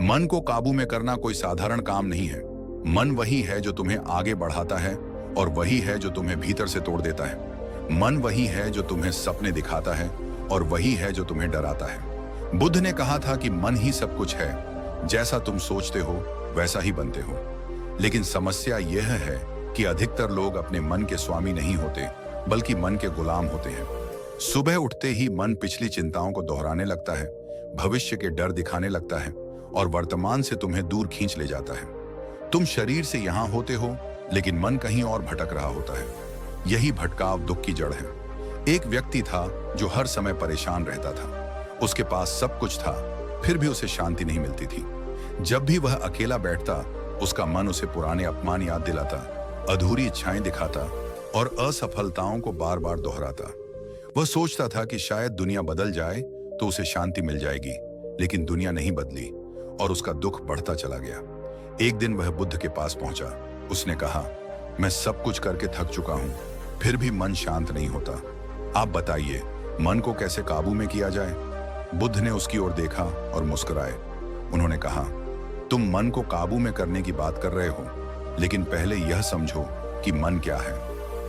मन को काबू में करना कोई साधारण काम नहीं है। मन वही है जो तुम्हें आगे बढ़ाता है और वही है जो तुम्हें भीतर से तोड़ देता है। मन वही है जो तुम्हें सपने दिखाता है और वही है जो तुम्हें डराता है। बुद्ध ने कहा था कि मन ही सब कुछ है, जैसा तुम सोचते हो वैसा ही बनते हो। लेकिन समस्या यह है कि अधिकतर लोग अपने मन के स्वामी नहीं होते, बल्कि मन के गुलाम होते हैं। सुबह उठते ही मन पिछली चिंताओं को दोहराने लगता है, भविष्य के डर दिखाने लगता है और वर्तमान से तुम्हें दूर खींच ले जाता है। तुम शरीर से यहां होते हो, लेकिन मन कहीं और भटक रहा होता है। यही भटकाव दुख की जड़ है। एक व्यक्ति था जो हर समय परेशान रहता था। उसके पास सब कुछ था, फिर भी उसे शांति नहीं मिलती थी। जब भी वह अकेला बैठता, उसका मन उसे पुराने अपमान याद दिलाता, अधूरी इच्छाएं दिखाता और असफलताओं को बार बार दोहराता। वह सोचता था कि शायद दुनिया बदल जाए तो उसे शांति मिल जाएगी, लेकिन दुनिया नहीं बदली और उसका दुख बढ़ता चला गया। एक दिन वह बुद्ध के पास पहुंचा। उसने कहा, मैं सब कुछ करके थक चुका हूं, फिर भी मन शांत नहीं होता। आप बताइए, मन को कैसे काबू में किया जाए? बुद्ध ने उसकी ओर देखा और मुस्कुराए। उन्होंने कहा, तुम मन को काबू में करने की बात कर रहे हो, लेकिन पहले यह समझो कि मन क्या है।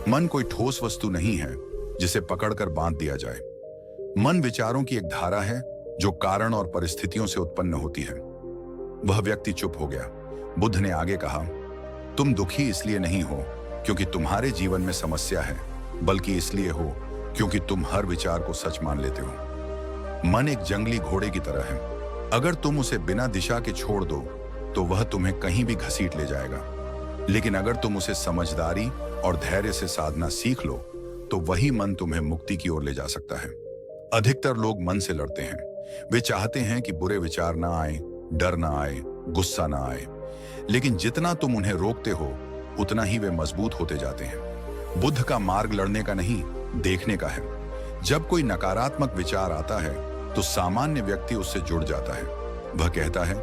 मन कोई ठोस वस्तु नहीं है जिसे पकड़कर बांध दिया जाए। मन विचारों की एक धारा है जो कारण और परिस्थितियों से उत्पन्न होती है। वह व्यक्ति चुप हो गया। बुद्ध ने आगे कहा, तुम दुखी इसलिए नहीं हो क्योंकि तुम्हारे जीवन में समस्या है, बल्कि इसलिए हो क्योंकि तुम हर विचार को सच मान लेते हो। मन एक जंगली घोड़े की तरह है। अगर तुम उसे बिना दिशा के छोड़ दो तो वह तुम्हें कहीं भी घसीट ले जाएगा, लेकिन अगर तुम उसे समझदारी और धैर्य से साधना सीख लो तो वही मन तुम्हें मुक्ति की ओर ले जा सकता है। अधिकतर लोग मन से लड़ते हैं। वे चाहते हैं कि बुरे विचार ना आए, डर ना आए, गुस्सा ना आए, लेकिन जितना तुम उन्हें रोकते हो उतना ही वे मजबूत होते जाते हैं। बुद्ध का मार्ग लड़ने का नहीं, देखने का है। जब कोई नकारात्मक विचार आता है तो सामान्य व्यक्ति उससे जुड़ जाता है। वह कहता है,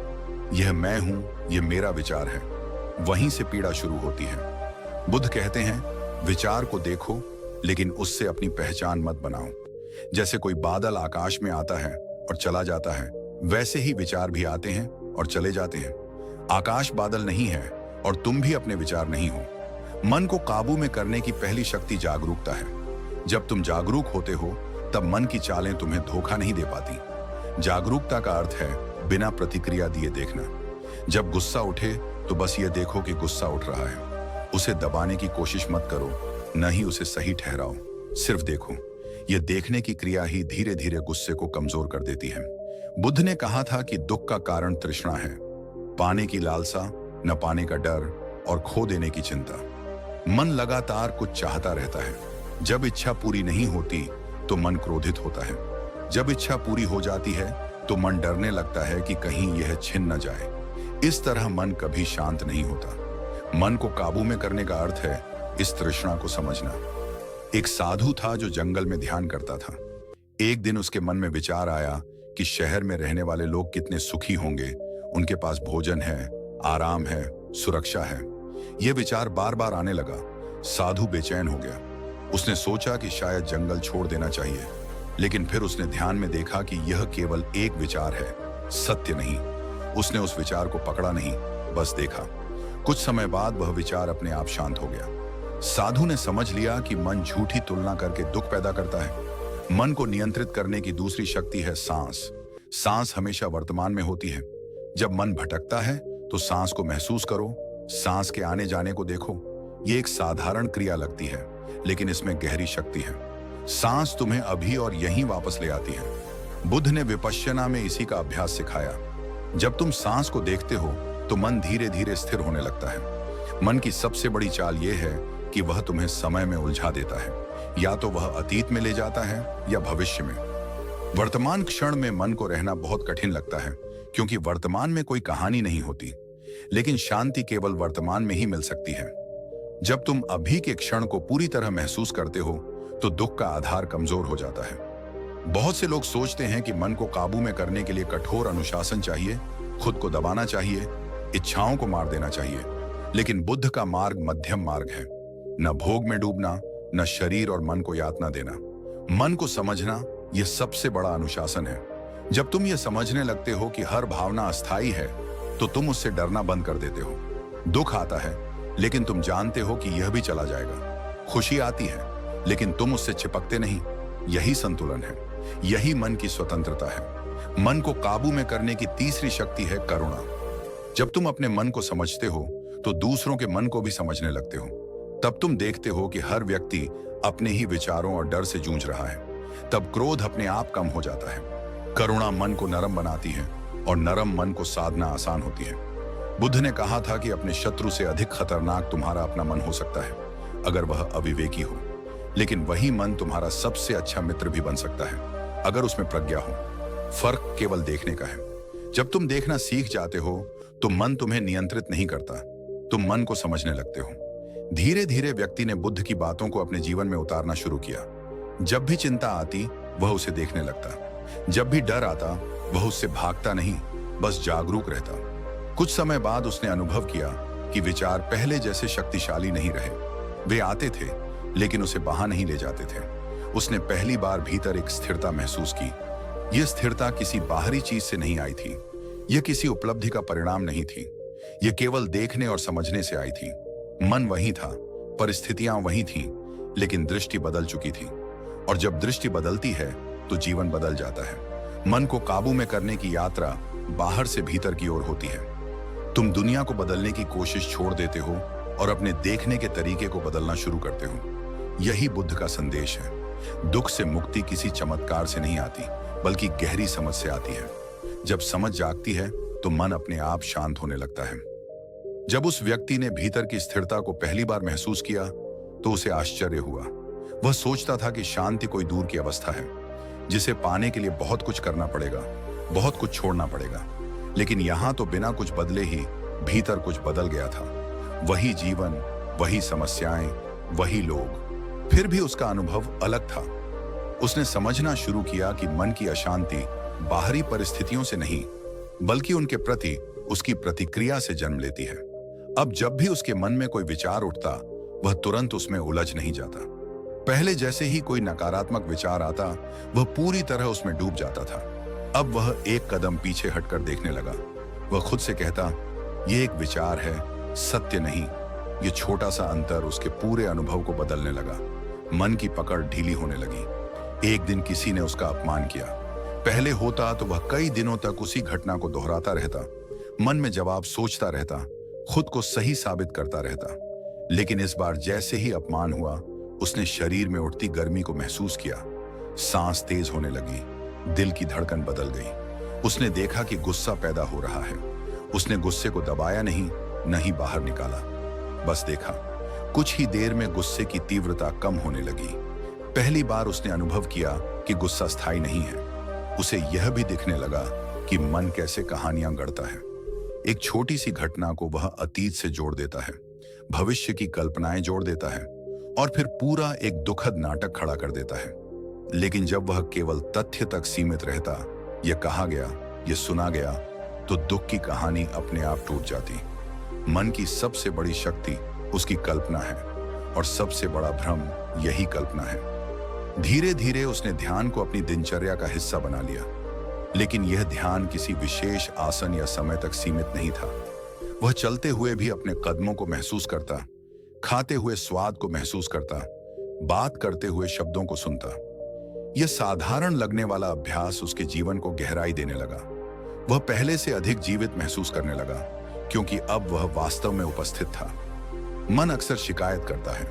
यह मैं हूं, यह मेरा विचार है। वहीं से पीड़ा शुरू होती है। बुद्ध कहते हैं, विचार को देखो, लेकिन उससे अपनी पहचान मत बनाओ। जैसे कोई बादल आकाश में आता है और चला जाता है, वैसे ही विचार भी आते हैं और चले जाते हैं। आकाश बादल नहीं है और तुम भी अपने विचार नहीं हो। मन को काबू में करने की पहली शक्ति जागरूकता है। जब तुम जागरूक होते हो तब मन की चालें तुम्हें धोखा नहीं दे पाती। जागरूकता का अर्थ है बिना प्रतिक्रिया दिए देखना। जब गुस्सा उठे तो बस ये देखो कि गुस्सा उठ रहा है। उसे दबाने की कोशिश मत करो, न ही उसे सही ठहराओ। सिर्फ देखो। यह देखने की क्रिया ही धीरे धीरे गुस्से को कमजोर कर देती है। बुद्ध ने कहा था कि दुख का कारण तृष्णा है, पाने की लालसा, न पाने का डर और खो देने की चिंता। मन लगातार कुछ चाहता रहता है। जब इच्छा पूरी नहीं होती तो मन क्रोधित होता है। जब इच्छा पूरी हो जाती है तो मन डरने लगता है कि कहीं यह छिन न जाए। इस तरह मन कभी शांत नहीं होता। मन को काबू में करने का अर्थ है इस तृष्णा को समझना। एक साधु था जो जंगल में ध्यान करता था। एक दिन उसके मन में विचार आया कि शहर में रहने वाले लोग कितने सुखी होंगे। उनके पास भोजन है, आराम है, सुरक्षा है। यह विचार बार बार आने लगा। साधु बेचैन हो गया। उसने सोचा कि शायद जंगल छोड़ देना चाहिए, लेकिन फिर उसने ध्यान में देखा कि यह केवल एक विचार है, सत्य नहीं। उसने उस विचार को पकड़ा नहीं, बस देखा। कुछ समय बाद वह विचार अपने आप शांत हो गया। साधु ने समझ लिया कि मन झूठी तुलना करके दुख पैदा करता है। मन को नियंत्रित करने की दूसरी शक्ति है सांस। सांस हमेशा वर्तमान में होती है। जब मन भटकता है तो सांस को महसूस करो, सांस के आने जाने को देखो। ये एक साधारण क्रिया लगती है, लेकिन इसमें गहरी शक्ति है। सांस तुम्हें अभी और यहीं वापस ले आती है। बुद्ध ने विपश्यना में इसी का अभ्यास सिखाया। जब तुम सांस को देखते हो तो मन धीरे धीरे स्थिर होने लगता है। मन की सबसे बड़ी चाल यह है कि वह तुम्हें समय में उलझा देता है। या तो वह अतीत में ले जाता है या भविष्य में। वर्तमान क्षण में मन को रहना बहुत कठिन लगता है, क्योंकि वर्तमान में कोई कहानी नहीं होती। लेकिन शांति केवल वर्तमान में ही मिल सकती है। जब तुम अभी के क्षण को पूरी तरह महसूस करते हो तो दुख का आधार कमजोर हो जाता है। बहुत से लोग सोचते हैं कि मन को काबू में करने के लिए कठोर अनुशासन चाहिए, खुद को दबाना चाहिए, इच्छाओं को मार देना चाहिए। लेकिन बुद्ध का मार्ग मध्यम मार्ग है। न भोग में डूबना, न शरीर और मन को यातना देना। मन को समझना यह सबसे बड़ा अनुशासन है। जब तुम यह समझने लगते हो कि हर भावना अस्थायी है तो तुम उससे डरना बंद कर देते हो। दुख आता है लेकिन तुम जानते हो कि यह भी चला जाएगा। खुशी आती है लेकिन तुम उससे चिपकते नहीं। यही संतुलन है, यही मन की स्वतंत्रता है। मन को काबू में करने की तीसरी शक्ति है करुणा। जब तुम अपने मन को समझते हो तो दूसरों के मन को भी समझने लगते हो। तब तुम देखते हो कि हर व्यक्ति अपने ही विचारों और डर से जूझ रहा है। तब क्रोध अपने आप कम हो जाता है। करुणा मन को नरम बनाती है और नरम मन को साधना आसान होती है। बुद्ध ने कहा था कि अपने शत्रु से अधिक खतरनाक तुम्हारा अपना मन हो सकता है अगर वह अविवेकी हो, लेकिन वही मन तुम्हारा सबसे अच्छा मित्र भी बन सकता है अगर उसमें प्रज्ञा हो। फर्क केवल देखने का है। जब तुम देखना सीख जाते हो तो मन तुम्हें नियंत्रित नहीं करता, तुम मन को समझने लगते हो। धीरे धीरे व्यक्ति ने बुद्ध की बातों को अपने जीवन में उतारना शुरू किया। जब भी चिंता आती वह उसे देखने लगता। जब भी डर आता वह उससे भागता नहीं, बस जागरूक रहता। कुछ समय बाद उसने अनुभव किया कि विचार पहले जैसे शक्तिशाली नहीं रहे। वे आते थे लेकिन उसे बाहर नहीं ले जाते थे। उसने पहली बार भीतर एक स्थिरता महसूस की। यह स्थिरता किसी बाहरी चीज से नहीं आई थी, यह किसी उपलब्धि का परिणाम नहीं थी, यह केवल देखने और समझने से आई थी। मन वही था, परिस्थितियां वही थीं, लेकिन दृष्टि बदल चुकी थी। और जब दृष्टि बदलती है तो जीवन बदल जाता है। मन को काबू में करने की यात्रा बाहर से भीतर की ओर होती है। तुम दुनिया को बदलने की कोशिश छोड़ देते हो और अपने देखने के तरीके को बदलना शुरू करते हो। यही बुद्ध का संदेश है। दुख से मुक्ति किसी चमत्कार से नहीं आती, बल्कि गहरी समझ से आती है। जब समझ जागती है तो मन अपने आप शांत होने लगता है। जब उस व्यक्ति ने भीतर की स्थिरता को पहली बार महसूस किया तो उसे आश्चर्य हुआ। वह सोचता था कि शांति कोई दूर की अवस्था है जिसे पाने के लिए बहुत कुछ करना पड़ेगा, बहुत कुछ छोड़ना पड़ेगा। लेकिन यहां तो बिना कुछ बदले ही भीतर कुछ बदल गया था। वही जीवन, वही समस्याएं, वही लोग, फिर भी उसका अनुभव अलग था। उसने समझना शुरू किया कि मन की अशांति बाहरी परिस्थितियों से नहीं, बल्कि उनके प्रति उसकी प्रतिक्रिया से जन्म लेती है। अब जब भी उसके मन में कोई विचार उठता, वह तुरंत उसमें उलझ नहीं जाता। पहले जैसे ही कोई नकारात्मक विचार आता, वह पूरी तरह उसमें डूब जाता था। अब वह एक कदम पीछे हटकर देखने लगा। वह खुद से कहता, यह एक विचार है, सत्य नहीं। यह छोटा सा अंतर उसके पूरे अनुभव को बदलने लगा। मन की पकड़ ढीली होने लगी। एक दिन किसी ने उसका अपमान किया। पहले होता तो वह कई दिनों तक उसी घटना को दोहराता रहता, मन में जवाब सोचता रहता, खुद को सही साबित करता रहता। लेकिन इस बार जैसे ही अपमान हुआ, उसने शरीर में उठती गर्मी को महसूस किया। सांस तेज होने लगी, दिल की धड़कन बदल गई। उसने देखा कि गुस्सा पैदा हो रहा है। उसने गुस्से को दबाया नहीं, न ही बाहर निकाला, बस देखा। कुछ ही देर में गुस्से की तीव्रता कम होने लगी। पहली बार उसने अनुभव किया कि गुस्सा स्थायी नहीं है। उसे यह भी दिखने लगा कि मन कैसे कहानियां गढ़ता है। एक छोटी सी घटना को वह अतीत से जोड़ देता है, भविष्य की कल्पनाएं जोड़ देता है और फिर पूरा एक दुखद नाटक खड़ा कर देता है। लेकिन जब वह केवल तथ्य तक सीमित रहता, यह कहा गया, यह सुना गया, तो दुख की कहानी अपने आप टूट जाती। मन की सबसे बड़ी शक्ति उसकी कल्पना है और सबसे बड़ा भ्रम यही कल्पना है। धीरे धीरे उसने ध्यान को अपनी दिनचर्या का हिस्सा बना लिया। लेकिन यह ध्यान किसी विशेष आसन या समय तक सीमित नहीं था। वह चलते हुए भी अपने कदमों को महसूस करता, खाते हुए स्वाद को महसूस करता, बात करते हुए शब्दों को सुनता। यह साधारण लगने वाला अभ्यास उसके जीवन को गहराई देने लगा। वह पहले से अधिक जीवित महसूस करने लगा, क्योंकि अब वह वास्तव में उपस्थित था। मन अक्सर शिकायत करता है,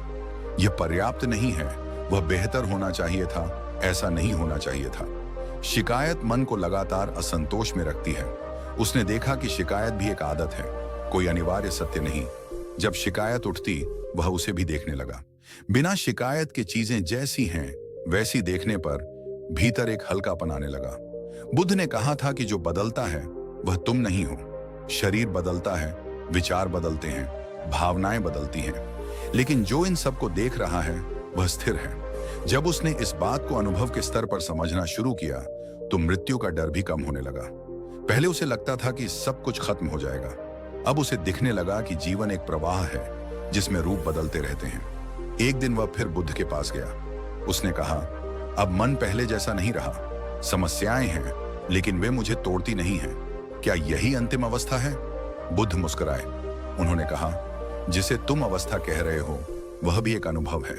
यह पर्याप्त नहीं है, वह बेहतर होना चाहिए था, ऐसा नहीं होना चाहिए था। शिकायत मन को लगातार असंतोष में रखती है। उसने देखा कि शिकायत भी एक आदत है, कोई अनिवार्य सत्य नहीं। जब शिकायत उठती, वह उसे भी देखने लगा। बिना शिकायत के चीजें जैसी हैं वैसी देखने पर भीतर एक हल्कापन आने लगा। बुद्ध ने कहा था कि जो बदलता है वह तुम नहीं हो। शरीर बदलता है, विचार बदलते हैं, भावनाएं बदलती हैं, लेकिन जो इन सबको देख रहा है वह स्थिर है। जब उसने इस बात को अनुभव के स्तर पर समझना शुरू किया तो मृत्यु का डर भी कम होने लगा। पहले उसे लगता था कि सब कुछ खत्म हो जाएगा। अब उसे दिखने लगा कि जीवन एक प्रवाह है जिसमें रूप बदलते रहते हैं। एक दिन वह फिर बुद्ध के पास गया। उसने कहा, अब मन पहले जैसा नहीं रहा। समस्याएं हैं, लेकिन वे मुझे तोड़ती नहीं हैं। क्या यही अंतिम अवस्था है? बुद्ध मुस्कुराए। उन्होंने कहा, जिसे तुम अवस्था कह रहे हो वह भी एक अनुभव है,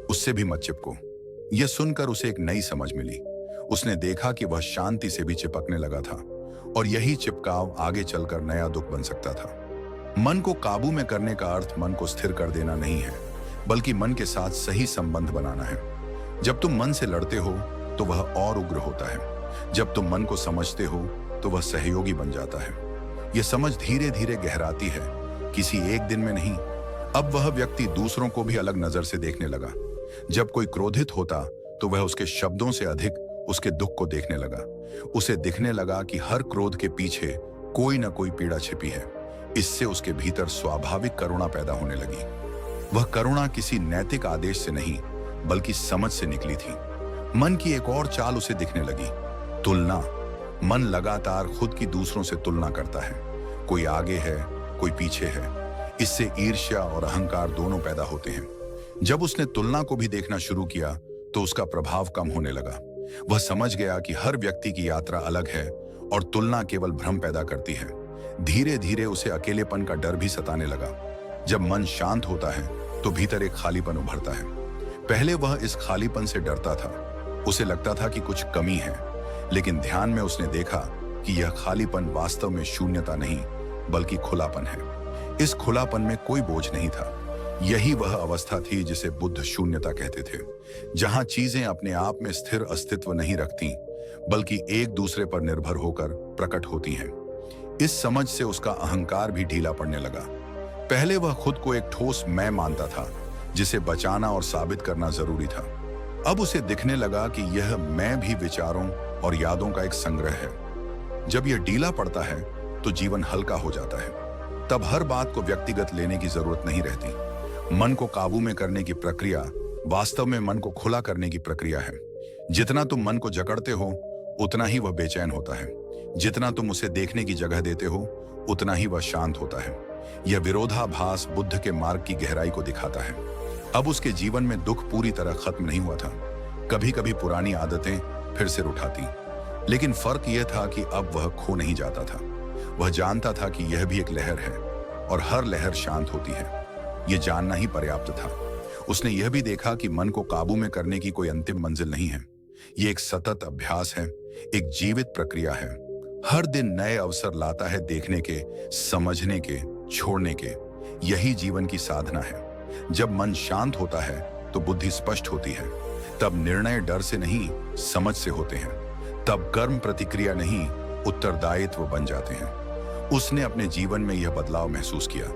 उससे भी मत चिपको। यह सुनकर उसे एक नई समझ मिली। उसने देखा कि वह शांति से भी चिपकने लगा था और यही चिपकाव आगे चलकर नया दुख बन सकता था। मन को काबू में करने का अर्थ मन को स्थिर कर देना नहीं है, बल्कि मन के साथ सही संबंध बनाना है। जब तुम मन से लड़ते हो तो वह और उग्र होता है। जब तुम मन को समझते हो तो वह सहयोगी बन जाता है। यह समझ धीरे धीरे गहराती है, किसी एक दिन में नहीं। अब वह व्यक्ति दूसरों को भी अलग नजर से देखने लगा। जब कोई क्रोधित होता तो वह उसके शब्दों से अधिक उसके दुख को देखने लगा। उसे दिखने लगा कि हर क्रोध के पीछे कोई ना कोई पीड़ा छिपी है। इससे उसके भीतर स्वाभाविक करुणा पैदा होने लगी। वह करुणा किसी नैतिक आदेश से नहीं, बल्कि समझ से निकली थी। मन की एक और चाल उसे दिखने लगी, तुलना। मन लगातार खुद की दूसरों से तुलना करता है। कोई आगे है, कोई पीछे है। इससे ईर्ष्या और अहंकार दोनों पैदा होते हैं। जब उसने तुलना को भी देखना शुरू किया तो उसका प्रभाव कम होने लगा। वह समझ गया कि हर व्यक्ति की यात्रा अलग है और तुलना केवल भ्रम पैदा करती है। धीरे धीरे उसे अकेलेपन का डर भी सताने लगा। जब मन शांत होता है तो भीतर एक खालीपन उभरता है। पहले वह इस खालीपन से डरता था। उसे लगता था कि कुछ कमी है, लेकिन ध्यान में उसने देखा कि यह खालीपन वास्तव में शून्यता नहीं, बल्कि खुलापन है। इस खुलापन में कोई बोझ नहीं था। यही वह अवस्था थी जिसे बुद्ध शून्यता कहते थे, जहां चीजें अपने आप में स्थिर अस्तित्व नहीं रखती, बल्कि एक दूसरे पर निर्भर होकर प्रकट होती हैं। इस समझ से उसका अहंकार भी ढीला पड़ने लगा। पहले वह खुद को एक ठोस मैं मानता था, जिसे बचाना और साबित करना जरूरी था। अब उसे दिखने लगा कि यह मैं भी विचारों और यादों का एक संग्रह है। जब यह ढीला पड़ता है तो जीवन हल्का हो जाता है। तब हर बात को व्यक्तिगत लेने की जरूरत नहीं रहती। मन को काबू में करने की प्रक्रिया वास्तव में मन को खुला करने की प्रक्रिया है। जितना तुम मन को जकड़ते हो उतना ही वह बेचैन होता है। जितना तुम उसे देखने की जगह देते हो उतना ही वह शांत होता है। यह विरोधाभास बुद्ध के मार्ग की गहराई को दिखाता है। अब उसके जीवन में दुख पूरी तरह खत्म नहीं हुआ था। कभी कभी पुरानी आदतें फिर से उठाती, लेकिन फर्क यह था कि अब वह खो नहीं जाता था। वह जानता था कि यह भी एक लहर है और हर लहर शांत होती है। यह जानना ही पर्याप्त था। उसने यह भी देखा कि मन को काबू में करने की कोई अंतिम मंजिल नहीं है। यह एक सतत अभ्यास है, एक जीवित प्रक्रिया है। हर दिन नए अवसर लाता है देखने के, समझने के, छोड़ने के। यही जीवन की साधना है। जब मन शांत होता है तो बुद्धि स्पष्ट होती है। तब निर्णय डर से नहीं, समझ से होते हैं। तब कर्म प्रतिक्रिया नहीं, उत्तरदायित्व बन जाते हैं। उसने अपने जीवन में यह बदलाव महसूस किया।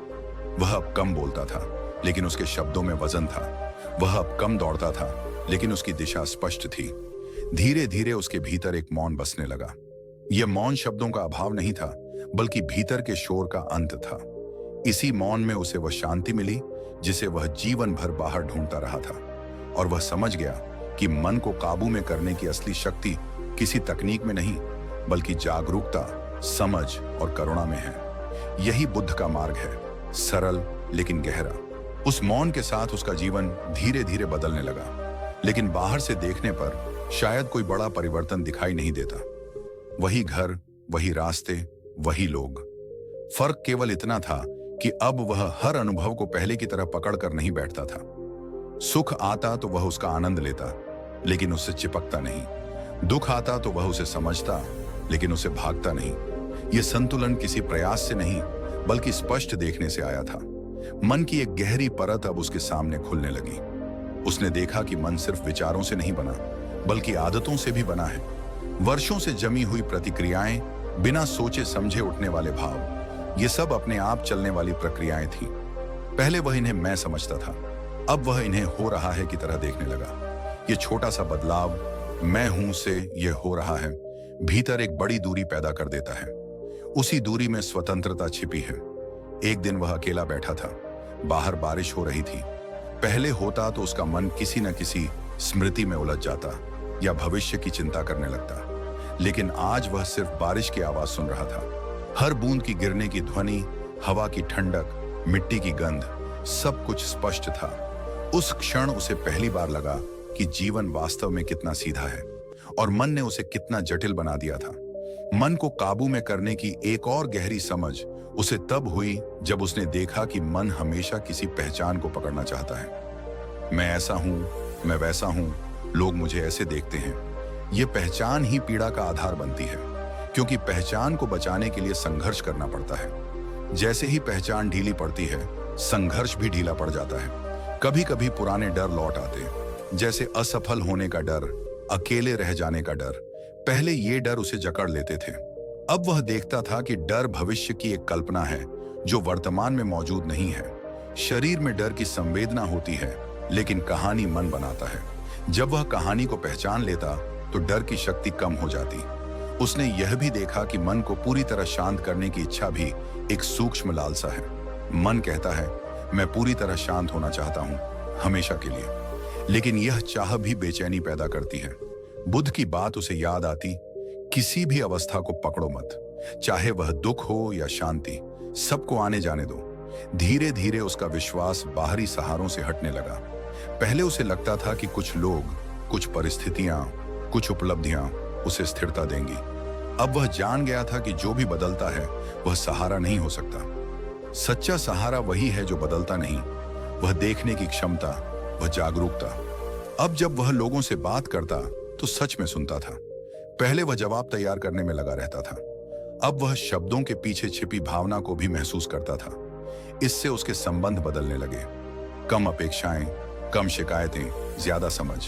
वह अब कम बोलता था, लेकिन उसके शब्दों में वजन था। वह अब कम दौड़ता था, लेकिन उसकी दिशा स्पष्ट थी। धीरे धीरे उसके भीतर एक मौन बसने लगा। यह मौन शब्दों का अभाव नहीं था, बल्कि भीतर के शोर का अंत था। इसी मौन में उसे वह शांति मिली जिसे वह जीवन भर बाहर ढूंढता रहा था। और वह समझ गया कि मन को काबू में करने की असली शक्ति किसी तकनीक में नहीं, बल्कि जागरूकता, समझ और करुणा में है। यही बुद्ध का मार्ग है, सरल लेकिन गहरा। उस मौन के साथ उसका जीवन धीरे धीरे बदलने लगा, लेकिन बाहर से देखने पर शायद कोई बड़ा परिवर्तन दिखाई नहीं देता। वही घर, वही रास्ते, वही लोग। फर्क केवल इतना था कि अब वह हर अनुभव को पहले की तरह पकड़ कर नहीं बैठता था। सुख आता तो वह उसका आनंद लेता, लेकिन उससे चिपकता नहीं। दुख आता तो वह उसे समझता, लेकिन उसे भागता नहीं। यह संतुलन किसी प्रयास से नहीं, बल्कि स्पष्ट देखने से आया था। मन की एक गहरी परत अब उसके सामने खुलने लगी। उसने देखा कि मन सिर्फ विचारों से नहीं बना, बल्कि आदतों से भी बना है। वर्षों से जमी हुई प्रतिक्रियाएं, बिना सोचे समझे उठने वाले भाव, ये सब अपने आप चलने वाली प्रक्रियाएं थी। पहले वह इन्हें मैं समझता था, अब वह इन्हें हो रहा है की तरह देखने लगा। ये छोटा सा बदलाव, मैं हूं से ये हो रहा है, भीतर एक बड़ी दूरी पैदा कर देता है। उसी दूरी में स्वतंत्रता छिपी है। एक दिन वह अकेला बैठा था। बाहर बारिश हो रही थी। पहले होता तो उसका मन किसी न किसी स्मृति में उलझ जाता या भविष्य की चिंता करने लगता, लेकिन आज वह सिर्फ बारिश की आवाज सुन रहा था। हर बूंद की गिरने की ध्वनि, हवा की ठंडक, मिट्टी की गंध, सब कुछ स्पष्ट था। उस क्षण उसे पहली बार लगा कि जीवन वास्तव में कितना सीधा है और मन ने उसे कितना जटिल बना दिया था। मन को काबू में करने की एक और गहरी समझ उसे तब हुई जब उसने देखा कि मन हमेशा किसी पहचान को पकड़ना चाहता है। मैं ऐसा हूं, मैं वैसा हूं, लोग मुझे ऐसे देखते हैं। ये पहचान ही पीड़ा का आधार बनती है, क्योंकि पहचान को बचाने के लिए संघर्ष करना पड़ता है। जैसे ही पहचान ढीली पड़ती है, संघर्ष भी ढीला पड़ जाता है। कभी कभी पुराने डर लौट आते, जैसे असफल होने का डर, अकेले रह जाने का डर। पहले ये डर उसे जकड़ लेते थे। अब वह देखता था कि डर भविष्य की एक कल्पना है जो वर्तमान में मौजूद नहीं है। शरीर में डर की संवेदना होती है, लेकिन कहानी मन बनाता है। जब वह कहानी को पहचान लेता तो डर की शक्ति कम हो जाती। उसने यह भी देखा कि मन को पूरी तरह शांत करने की इच्छा भी एक सूक्ष्म लालसा है। मन कहता है, मैं पूरी तरह शांत होना चाहता हूं, हमेशा के लिए। लेकिन यह चाह भी बेचैनी पैदा करती है। बुद्ध की बात उसे याद आती, किसी भी अवस्था को पकड़ो मत, चाहे वह दुख हो या शांति, सबको आने जाने दो। धीरे धीरे उसका विश्वास बाहरी सहारों से हटने लगा। पहले उसे लगता था कि कुछ लोग, कुछ परिस्थितियां, कुछ उपलब्धियां उसे स्थिरता देंगी। अब वह जान गया था कि जो भी बदलता है वह सहारा नहीं हो सकता। सच्चा सहारा वही है जो बदलता नहीं, वह देखने की क्षमता, वह जागरूकता। अब जब वह लोगों से बात करता तो सच में सुनता था। पहले वह जवाब तैयार करने में लगा रहता था। अब वह शब्दों के पीछे छिपी भावना को भी महसूस करता था। इससे उसके संबंध बदलने लगे। कम अपेक्षाएं, कम शिकायतें, ज्यादा समझ।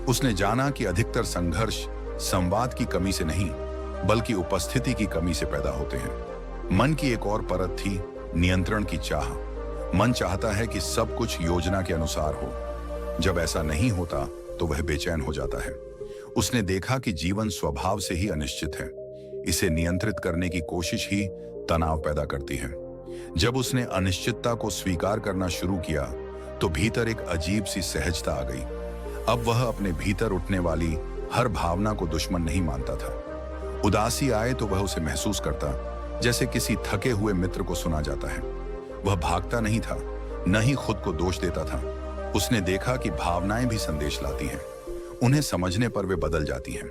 उसने जाना कि अधिकतर संघर्ष संवाद की कमी से नहीं, बल्कि उपस्थिति की कमी से पैदा होते हैं। मन की एक और परत थी, नियंत्रण की चाह। मन चाहता है कि सब कुछ योजना के अनुसार हो। जब ऐसा नहीं होता तो वह बेचैन हो जाता है। उसने देखा कि जीवन स्वभाव से ही अनिश्चित है। इसे नियंत्रित करने की कोशिश ही तनाव पैदा करती है। जब उसने अनिश्चितता को स्वीकार करना शुरू किया तो भीतर एक अजीब सी सहजता आ गई। अब वह अपने भीतर उठने वाली हर भावना को दुश्मन नहीं मानता था। उदासी आए तो वह उसे महसूस करता जैसे किसी थके हुए मित्र को सुना जाता है। वह भागता नहीं था, न ही खुद को दोष देता था। उसने देखा कि भावनाएं भी संदेश लाती हैं। उन्हें समझने पर वे बदल जाती हैं।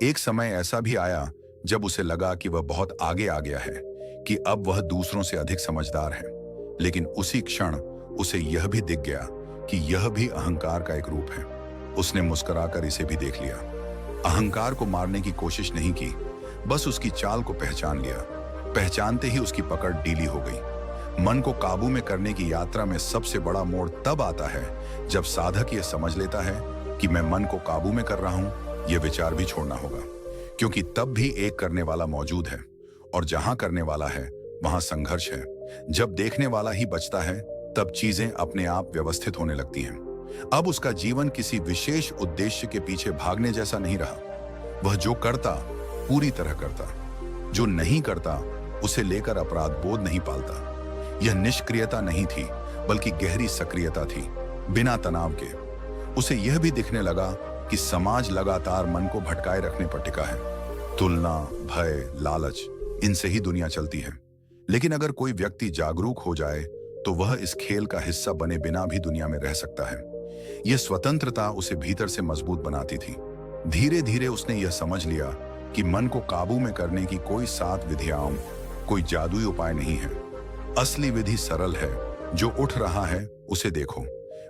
एक समय ऐसा भी आया जब उसे लगा कि वह बहुत आगे आ गया है, कि अब वह दूसरों से अधिक समझदार है। लेकिन उसी क्षण उसे यह भी दिख गया कि यह भी अहंकार का एक रूप है। उसने मुस्कुराकर इसे भी देख लिया। अहंकार को मारने की कोशिश नहीं की, बस उसकी चाल को पहचान लिया। पहचानते ही उसकी पकड़ ढीली हो गई। मन को काबू में करने की यात्रा में सबसे बड़ा मोड़ तब आता है जब साधक यह समझ लेता है कि मैं मन को काबू में कर रहा हूं, यह विचार भी छोड़ना होगा। क्योंकि तब भी एक करने वाला मौजूद है, और जहां करने वाला है वहां संघर्ष है। जब देखने वाला ही बचता है तब चीजें अपने आप व्यवस्थित होने लगती हैं। अब उसका जीवन किसी विशेष उद्देश्य के पीछे भागने जैसा नहीं रहा। वह जो करता पूरी तरह करता, जो नहीं करता उसे लेकर अपराध बोध नहीं पालता। यह निष्क्रियता नहीं थी, बल्कि गहरी सक्रियता थी, बिना तनाव के। उसे यह भी दिखने लगा कि समाज लगातार मन को भटकाए रखने पर टिका है। तुलना, भय, लालच, इनसे ही दुनिया चलती है। लेकिन अगर कोई व्यक्ति जागरूक हो जाए तो वह इस खेल का हिस्सा बने बिना भी दुनिया में रह सकता है। यह स्वतंत्रता उसे भीतर से मजबूत बनाती थी। धीरे धीरे उसने यह समझ लिया कि मन को काबू में करने की कोई 7 विधियां, कोई जादुई उपाय नहीं है। असली विधि सरल है। जो उठ रहा है उसे देखो,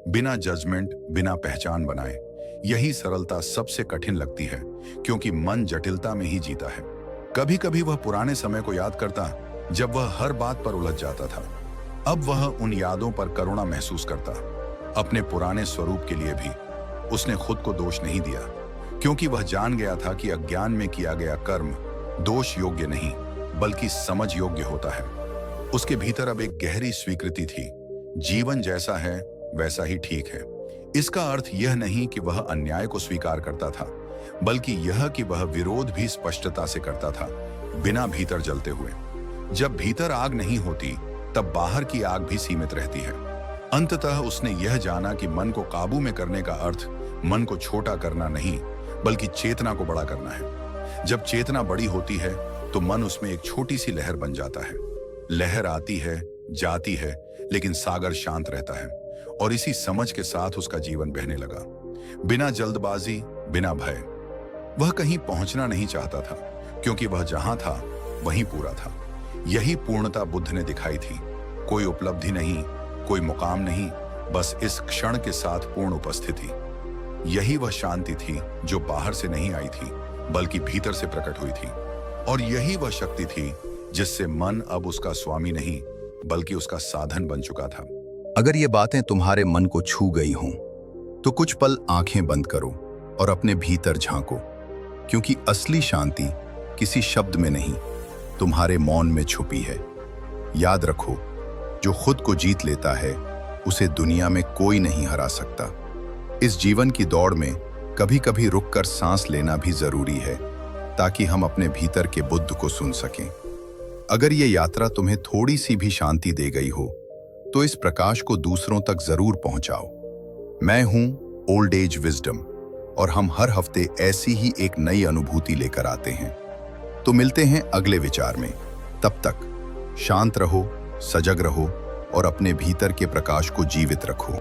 बिना जजमेंट, बिना पहचान बनाए। यही सरलता सबसे कठिन लगती है, क्योंकि मन जटिलता में ही जीता है। कभी कभी वह पुराने समय को याद करता जब वह हर बात पर उलझ जाता था। अब वह उन यादों पर करुणा महसूस करता। अपने पुराने स्वरूप के लिए भी उसने खुद को दोष नहीं दिया, क्योंकि वह जान गया था कि अज्ञान में किया गया कर्म दोष योग्य नहीं, बल्कि समझ योग्य होता है। उसके भीतर अब एक गहरी स्वीकृति थी, जीवन जैसा है वैसा ही ठीक है। इसका अर्थ यह नहीं कि वह अन्याय को स्वीकार करता था, बल्कि यह कि वह विरोध भी स्पष्टता से करता था, बिना भीतर जलते हुए। जब भीतर आग नहीं होती तब बाहर की आग भी सीमित रहती है। अंततः उसने यह जाना कि मन को काबू में करने का अर्थ मन को छोटा करना नहीं, बल्कि चेतना को बड़ा करना है। जब चेतना बड़ी होती है तो मन उसमें एक छोटी सी लहर बन जाता है। लहर आती है, जाती है, लेकिन सागर शांत रहता है। और इसी समझ के साथ उसका जीवन बहने लगा, बिना जल्दबाजी, बिना भय। वह कहीं पहुंचना नहीं चाहता था, क्योंकि वह जहां था वहीं पूरा था। यही पूर्णता बुद्ध ने दिखाई थी। कोई उपलब्धि नहीं, कोई मुकाम नहीं, बस इस क्षण के साथ पूर्ण उपस्थिति। यही वह शांति थी जो बाहर से नहीं आई थी, बल्कि भीतर से प्रकट हुई थी। और यही वह शक्ति थी जिससे मन अब उसका स्वामी नहीं, बल्कि उसका साधन बन चुका था। अगर ये बातें तुम्हारे मन को छू गई हों, तो कुछ पल आंखें बंद करो और अपने भीतर झांको, क्योंकि असली शांति किसी शब्द में नहीं, तुम्हारे मौन में छुपी है। याद रखो, जो खुद को जीत लेता है उसे दुनिया में कोई नहीं हरा सकता। इस जीवन की दौड़ में कभी कभी रुककर सांस लेना भी जरूरी है, ताकि हम अपने भीतर के बुद्ध को सुन सकें। अगर ये यात्रा तुम्हें थोड़ी सी भी शांति दे गई हो, तो इस प्रकाश को दूसरों तक जरूर पहुंचाओ। मैं हूं ओल्ड एज विजडम, और हम हर हफ्ते ऐसी ही एक नई अनुभूति लेकर आते हैं। तो मिलते हैं अगले विचार में। तब तक शांत रहो, सजग रहो और अपने भीतर के प्रकाश को जीवित रखो।